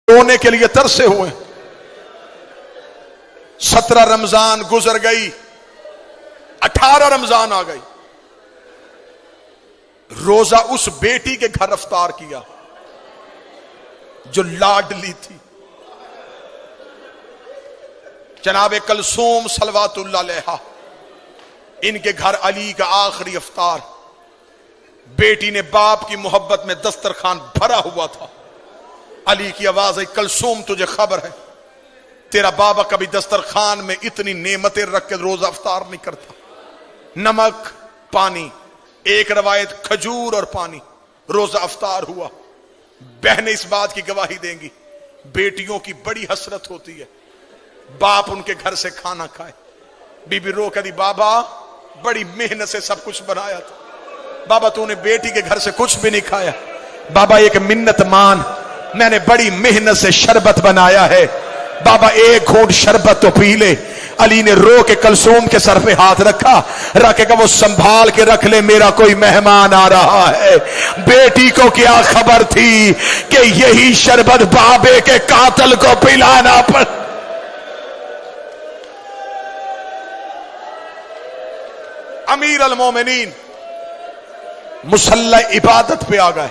رونے کے لیے ترسے ہوئے. 17 رمضان گزر گئی, 18 رمضان آ گئی. روزہ اس بیٹی کے گھر افطار کیا جو لاڈلی تھی, جناب کلثوم صلوات اللہ علیہا. ان کے گھر علی کا آخری افطار. بیٹی نے باپ کی محبت میں دسترخوان بھرا ہوا تھا. علی کی آواز ہے, کلثوم تجھے خبر ہے تیرا بابا کبھی دسترخوان میں اتنی نعمتیں رکھ کے روزہ افطار نہیں کرتا. نمک, پانی, ایک روایت کھجور اور پانی. روزہ افطار ہوا. بہنیں اس بات کی گواہی دیں گی, بیٹیوں کی بڑی حسرت ہوتی ہے باپ ان کے گھر سے کھانا کھائے. بی بی رو کہتی بابا بڑی محنت سے سب کچھ بنایا تھا, بابا تو نے بیٹی کے گھر سے کچھ بھی نہیں کھایا. بابا ایک منت مان, میں نے بڑی محنت سے شربت بنایا ہے, بابا ایک گھونٹ شربت تو پی لے. علی نے رو کے کلثوم کے سر پہ ہاتھ رکھا, رکھے گا وہ سنبھال کے رکھ لے, میرا کوئی مہمان آ رہا ہے. بیٹی کو کیا خبر تھی کہ یہی شربت بابے کے قاتل کو پلانا پڑ. امیر المومنین مصلی عبادت پہ آ گئے.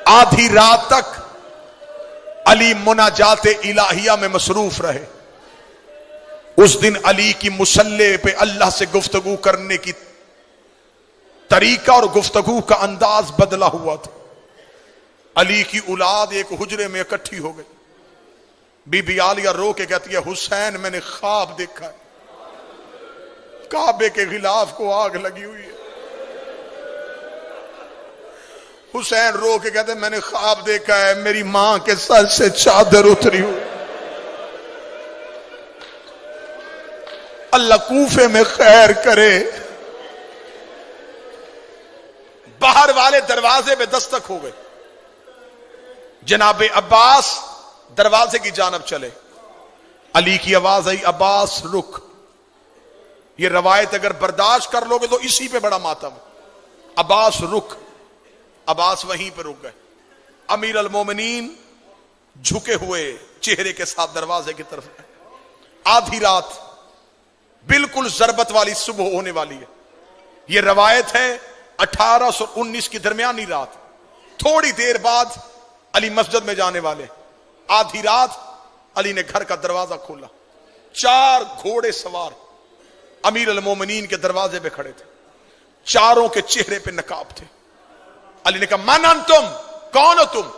آدھی رات تک علی مناجات الہیہ میں مصروف رہے. اس دن علی کی مصلی پہ اللہ سے گفتگو کرنے کی طریقہ اور گفتگو کا انداز بدلا ہوا تھا. علی کی اولاد ایک حجرے میں اکٹھی ہو گئی. بی بی عالیہ رو کے کہتی ہے حسین میں نے خواب دیکھا ہے, کعبے کے غلاف کو آگ لگی ہوئی ہے. حسین رو کے کہتے میں نے خواب دیکھا ہے میری ماں کے سر سے چادر اتری ہوئی. اللہ کوفے میں خیر کرے. باہر والے دروازے پہ دستک ہو گئے. جناب عباس دروازے کی جانب چلے. علی کی آواز آئی عباس رک. یہ روایت اگر برداشت کر لو گے تو اسی پہ بڑا ماتم. عباس رک. عباس وہیں پہ رک گئے. امیر المومنین جھکے ہوئے چہرے کے ساتھ دروازے کی طرف گئے. آدھی رات, بالکل ضربت والی صبح ہونے والی ہے. یہ روایت ہے 1819 کی درمیانی رات. تھوڑی دیر بعد علی مسجد میں جانے والے. آدھی رات علی نے گھر کا دروازہ کھولا. 4 گھوڑے سوار امیر المومنین کے دروازے پہ کھڑے تھے. چاروں کے چہرے پہ نقاب تھے. علی نے کہا من انتم, کون ہو تم؟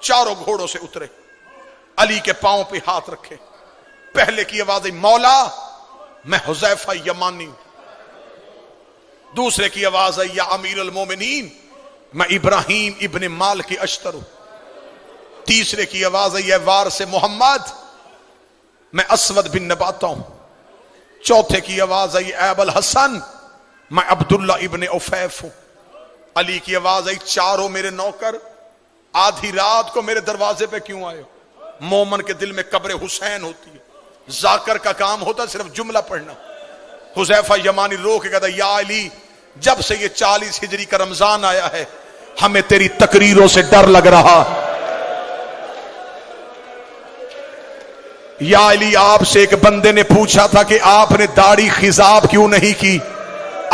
چاروں گھوڑوں سے اترے. علی کے پاؤں پہ ہاتھ رکھے. پہلے کی آواز آئی مولا میں حذیفہ یمانی ہوں. دوسرے کی آواز آئی یا امیر المومنین میں ابراہیم ابن مالک اشتر ہوں. تیسرے کی آواز آئی وارث محمد میں اسود بن نباتہ ہوں. چوتھے کی آواز آئی اے ابو الحسن میں عبداللہ ابن عفیف ہوں. علی کی آواز آئی چاروں میرے نوکر آدھی رات کو میرے دروازے پہ کیوں آئے ہو؟ مومن کے دل میں قبر حسین ہوتی ہے. ذاکر کا کام ہوتا ہے صرف جملہ پڑھنا. حذیفہ یمانی رو کے کہتا یا علی جب سے یہ 40 ہجری کا رمضان آیا ہے ہمیں تیری تقریروں سے ڈر لگ رہا. یا علی آپ سے ایک بندے نے پوچھا تھا کہ آپ نے داڑھی خضاب کیوں نہیں کی؟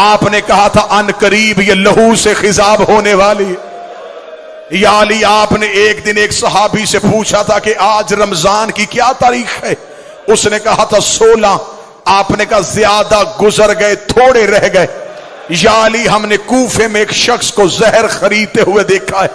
آپ نے کہا تھا ان قریب یہ لہو سے خضاب ہونے والی. یا علی آپ نے ایک دن ایک صحابی سے پوچھا تھا کہ آج رمضان کی کیا تاریخ ہے؟ اس نے کہا تھا 16. آپ نے کہا زیادہ گزر گئے تھوڑے رہ گئے. یا علی ہم نے کوفے میں ایک شخص کو زہر خریدتے ہوئے دیکھا ہے.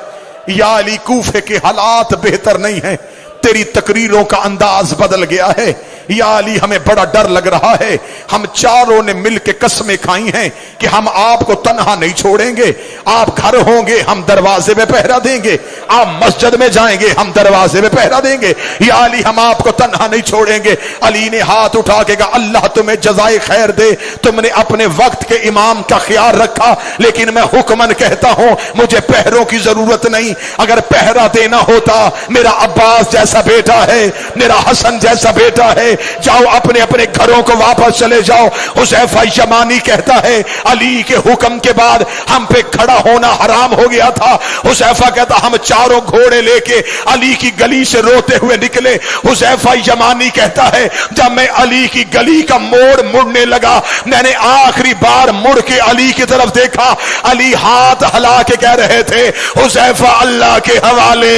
یا علی کوفے کے حالات بہتر نہیں ہیں, تیری تقریروں کا انداز بدل گیا ہے. یا علی ہمیں بڑا ڈر لگ رہا ہے. ہم چاروں نے مل کے قسمیں کھائی ہیں کہ ہم آپ کو تنہا نہیں چھوڑیں گے. آپ گھر ہوں گے ہم دروازے میں پہرا دیں گے, آپ مسجد میں جائیں گے ہم دروازے میں پہرا دیں گے. یا علی ہم آپ کو تنہا نہیں چھوڑیں گے. علی نے ہاتھ اٹھا کے کہا اللہ تمہیں جزائے خیر دے, تم نے اپنے وقت کے امام کا خیال رکھا, لیکن میں حکمن کہتا ہوں مجھے پہروں کی ضرورت نہیں. اگر پہرا دینا ہوتا میرا عباس جیسا بیٹا ہے, میرا حسن جیسا بیٹا ہے, جاؤ اپنے اپنے گھروں کو واپس چلے جاؤ۔ حذیفہ یمانی کہتا ہے علی کے حکم کے بعد ہم پہ کھڑا ہونا حرام ہو گیا تھا۔ حذیفہ کہتا ہم چاروں گھوڑے لے کے علی کی گلی سے روتے ہوئے نکلے۔ حذیفہ یمانی کہتا ہے جب میں علی کی گلی کا موڑ مڑنے لگا، میں نے آخری بار مڑ کے علی کی طرف دیکھا، علی ہاتھ ہلا کے کہہ رہے تھے حذیفہ اللہ کے حوالے،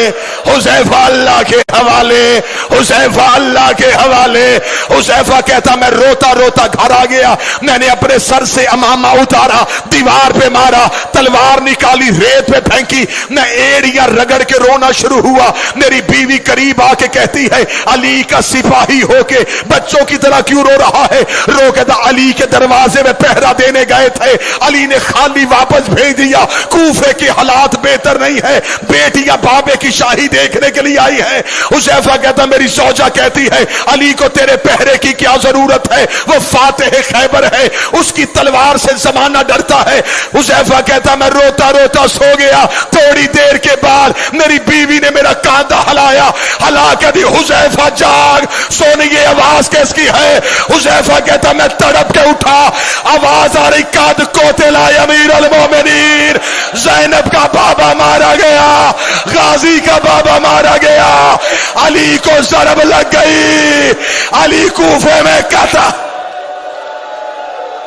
حذیفہ اللہ کے حوالے، حذیفہ اللہ کے حوالے۔ حذیفہ کہتا میں روتا روتا گھر آ گیا، میں نے اپنے سر سے امامہ اتارا، دیوار پہ مارا، تلوار نکالی، ریت پہ پھینکی، میں ایڑیاں رگڑ کے رونا شروع ہوا۔ میری بیوی قریب آ کے کہتی ہے علی کا سپاہی ہو کے بچوں کی طرح کیوں رو رہا ہے؟ رو کے علی کے دروازے میں پہرا دینے گئے تھے، علی نے خالی واپس بھیج دیا۔ کوفے کے حالات بہتر نہیں ہے، بیٹیاں بابے کی شاہی دیکھنے کے لیے آئی ہے۔ حذیفہ کہتا میری زوجہ کہتی ہے علی کو تیرے پہرے کی کیا ضرورت ہے، وہ فاتح خیبر ہے، اس کی تلوار سے زمانہ ڈرتا ہے۔ حذیفہ کہتا میں روتا روتا سو گیا، تھوڑی دیر کے بعد میری بیوی نے میرا کاندھا ہلایا، ہلا کے دی حذیفہ جاگ، سونی یہ آواز کس کی ہے؟ حذیفہ کہتا میں تڑپ کے اٹھا، آواز آ رہی قد قتل امیر المومنین، زینب کا بابا مارا گیا، غازی کا بابا مارا گیا، علی کو ضرب لگ گئی، علی کوفے میں قتل۔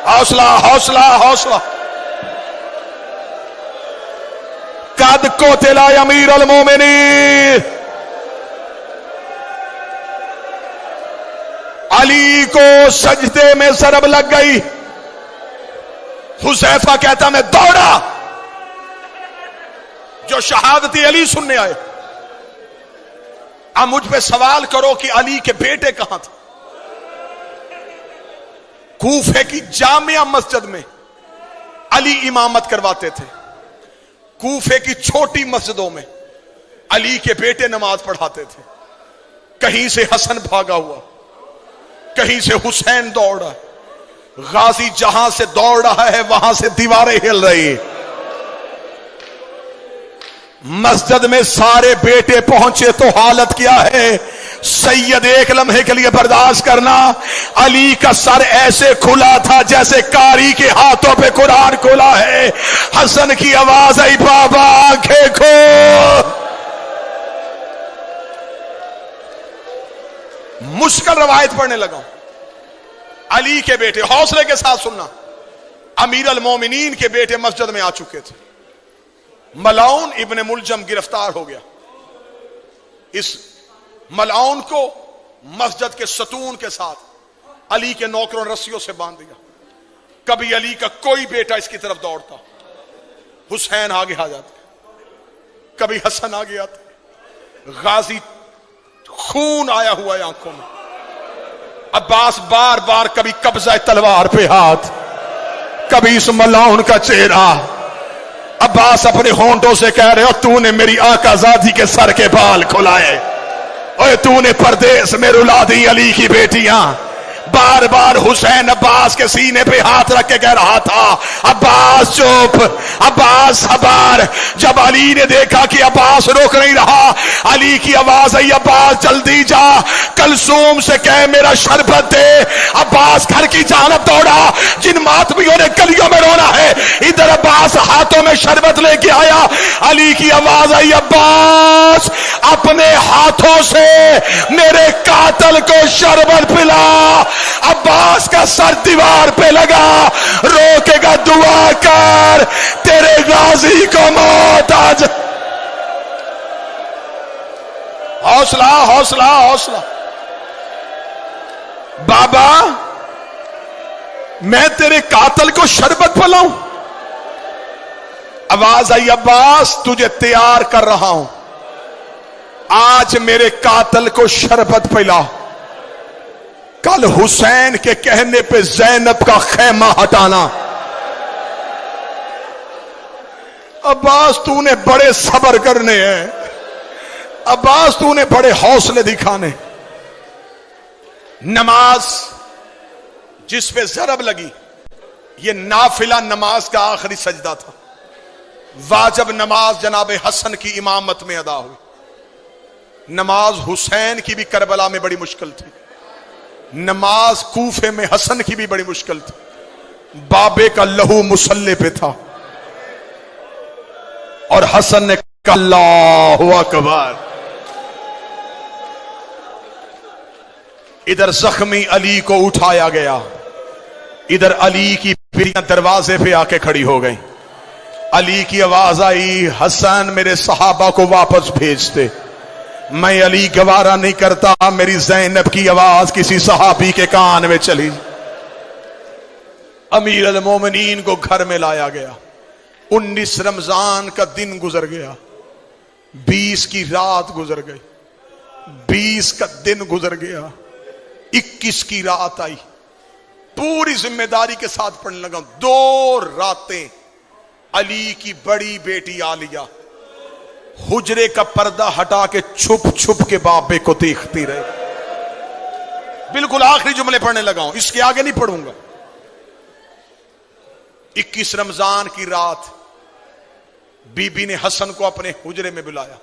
حوصلہ حوصلہ حوصلہ۔ قد قتل امیر المومنین، علی کو سجدے میں ضرب لگ گئی۔ حذیفہ کہتا میں دوڑا، جو شہادت علی سننے آئے۔ اب مجھ پہ سوال کرو کہ علی کے بیٹے کہاں تھے؟ کوفے کی جامعہ مسجد میں علی امامت کرواتے تھے، کوفے کی چھوٹی مسجدوں میں علی کے بیٹے نماز پڑھاتے تھے۔ کہیں سے حسن بھاگا ہوا، کہیں سے حسین دوڑا، غازی جہاں سے دوڑ رہا ہے وہاں سے دیواریں ہل رہی ہیں۔ مسجد میں سارے بیٹے پہنچے تو حالت کیا ہے؟ سید ایک لمحے کے لیے برداشت کرنا، علی کا سر ایسے کھلا تھا جیسے کاری کے ہاتھوں پہ قرآن کھلا ہے۔ حسن کی آواز آئی بابا آنکھیں کھول۔ مشکل روایت پڑھنے لگا۔ علی کے بیٹے، حوصلے کے ساتھ سننا، امیر المومنین کے بیٹے مسجد میں آ چکے تھے۔ ملعون ابن ملجم گرفتار ہو گیا۔ اس ملعون کو مسجد کے ستون کے ساتھ علی کے نوکروں رسیوں سے باندھ دیا۔ کبھی علی کا کوئی بیٹا اس کی طرف دوڑتا، حسین آگے آ جاتے، کبھی حسن آگے آتے، غازی خون آیا ہوا ہے آنکھوں میں، عباس بار بار کبھی قبضہ تلوار پہ ہاتھ، کبھی اس ملعون کا چہرہ۔ عباس اپنے ہونٹوں سے کہہ رہے ہو تو نے میری آقا زادی کے سر کے بال کھلائے، اور تو نے پردیس میں رلا دی علی کی بیٹیاں۔ بار بار حسین عباس کے سینے پہ ہاتھ رکھ کے کہہ رہا تھا عباس چپ، عباس صبر۔ جب علی نے دیکھا کہ عباس روک نہیں رہا، علی کی آواز آئی عباس جلدی جا، کلثوم سے کہہ میرا شربت دے۔ عباس گھر کی جانب دوڑا، جن ماتمیوں نے گلیوں میں رونا ہے، ادھر عباس ہاتھوں میں شربت لے کے آیا۔ علی کی آواز آئی عباس اپنے ہاتھوں سے میرے قاتل کو شربت پلا۔ عباس کا سر دیوار پہ لگا، روکے گا دعا کر تیرے غازی کو موت آ جائے۔ حوصلہ حوصلہ حوصلہ۔ بابا میں تیرے قاتل کو شربت پلاؤں؟ آواز آئی عباس تجھے تیار کر رہا ہوں، آج میرے قاتل کو شربت پلا، کل حسین کے کہنے پہ زینب کا خیمہ ہٹانا۔ عباس تو نے بڑے صبر کرنے ہیں، عباس تو نے بڑے حوصلے دکھانے۔ نماز جس پہ ضرب لگی یہ نافلہ نماز کا آخری سجدہ تھا، واجب نماز جناب حسن کی امامت میں ادا ہوئی۔ نماز حسین کی بھی کربلا میں بڑی مشکل تھی، نماز کوفے میں حسن کی بھی بڑی مشکل تھی، بابے کا لہو مسلح پہ تھا اور حسن نے کہا اللہ اکبر. ادھر زخمی علی کو اٹھایا گیا، ادھر علی کی بیٹیاں دروازے پہ آ کے کھڑی ہو گئی. علی کی آواز آئی، حسن میرے صحابہ کو واپس بھیج دے. میں علی گوارا نہیں کرتا میری زینب کی آواز کسی صحابی کے کان میں چلی. امیر المومنین کو گھر میں لایا گیا. 19 رمضان کا دن گزر گیا، 20 کی رات گزر گئی، 20 کا دن گزر گیا، 21 کی رات آئی. پوری ذمہ داری کے ساتھ پڑھنے لگا. 2 راتیں علی کی بڑی بیٹی عالیہ حجرے کا پردہ ہٹا کے چھپ چھپ کے بابے کو دیکھتی رہے. بالکل آخری جملے پڑھنے لگا ہوں، اس کے آگے نہیں پڑھوں گا. 21 رمضان کی رات بی بی نے حسن کو اپنے حجرے میں بلایا.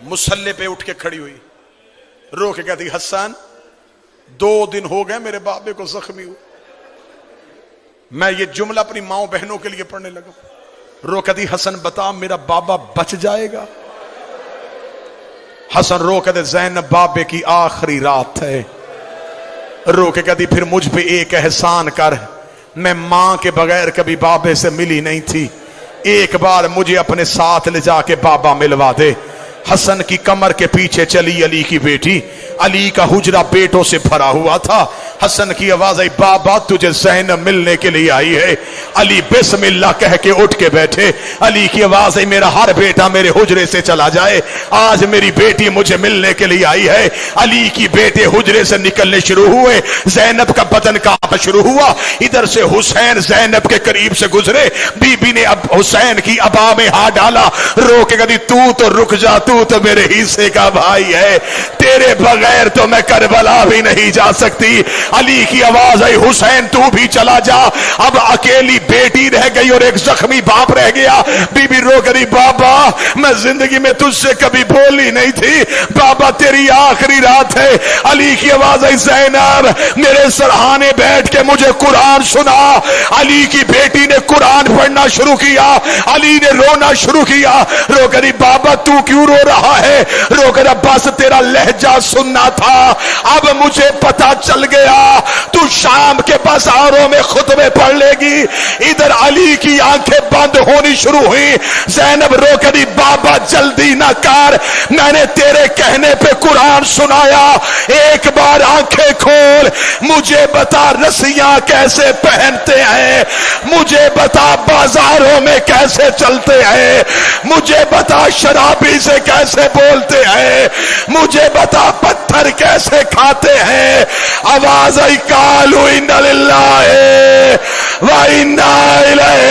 مصلے پہ اٹھ کے کھڑی ہوئی، رو کے کہتی حسن 2 دن ہو گئے میرے بابے کو زخمی ہوئے. میں یہ جملہ اپنی ماؤں بہنوں کے لیے پڑھنے لگا. رو کہتی حسن بتا میرا بابا بچ جائے گا. حسن رو کہتے زینب بابے کی آخری رات ہے. رو کے کہتی پھر مجھ پہ ایک احسان کر، میں ماں کے بغیر کبھی بابے سے ملی نہیں تھی، ایک بار مجھے اپنے ساتھ لے جا کے بابا ملوا دے. حسن کی کمر کے پیچھے چلی علی کی بیٹی. علی کا حجرہ بیٹوں سے بھرا ہوا تھا. حسن کی آواز آئی بابا تجھے زینب ملنے کے لیے آئی ہے. علی بسم اللہ کہہ کے اٹھ کے بیٹھے. علی کی آواز آئی میرا ہر بیٹا میرے حجرے سے چلا جائے، آج میری بیٹی مجھے ملنے کے لیے آئی ہے. علی کی بیٹے حجرے سے نکلنے شروع ہوئے، زینب کا بدن کانپنا شروع ہوا. ادھر سے حسین زینب کے قریب سے گزرے. بی بی نے اب حسین کی ابا میں ہاتھ ڈالا، رو کے کہتی تو رک جا، تو میرے حصے کا بھائی ہے، تیرے بغیر تو میں کربلا بھی نہیں جا سکتی. علی کی آواز آئی حسین تو بھی چلا جا. اب اکیلی بیٹی رہ گئی اور ایک زخمی باپ رہ گیا. بی بی رو کری بابا میں زندگی میں تجھ سے کبھی بولی نہیں تھی، بابا تیری آخری رات ہے. علی کی آواز آئی زینب میرے سرہانے بیٹھ کے مجھے قرآن سنا. علی کی بیٹی نے قرآن پڑھنا شروع کیا. علی نے رونا شروع کیا. رو کری بابا تو کیوں رو رہا ہے؟ رو کر بس تیرا لہجہ سننا تھا، اب مجھے پتا چل گیا تو شام کے بازاروں میں خطبے پڑھ لے گی. ادھر علی کی آنکھیں بند ہونی شروع ہوئی. زینب رو کری بابا جلدی نہ کر، میں نے تیرے کہنے پہ قرآن سنایا، ایک بار آنکھیں کھول، مجھے بتا رسیاں کیسے پہنتے ہیں، مجھے بتا بازاروں میں کیسے چلتے ہیں، مجھے بتا شرابی سے کیسے بولتے ہیں، مجھے بتا پتھر کیسے کھاتے ہیں. آواز آئی قالوا انا للہ و انا الیہ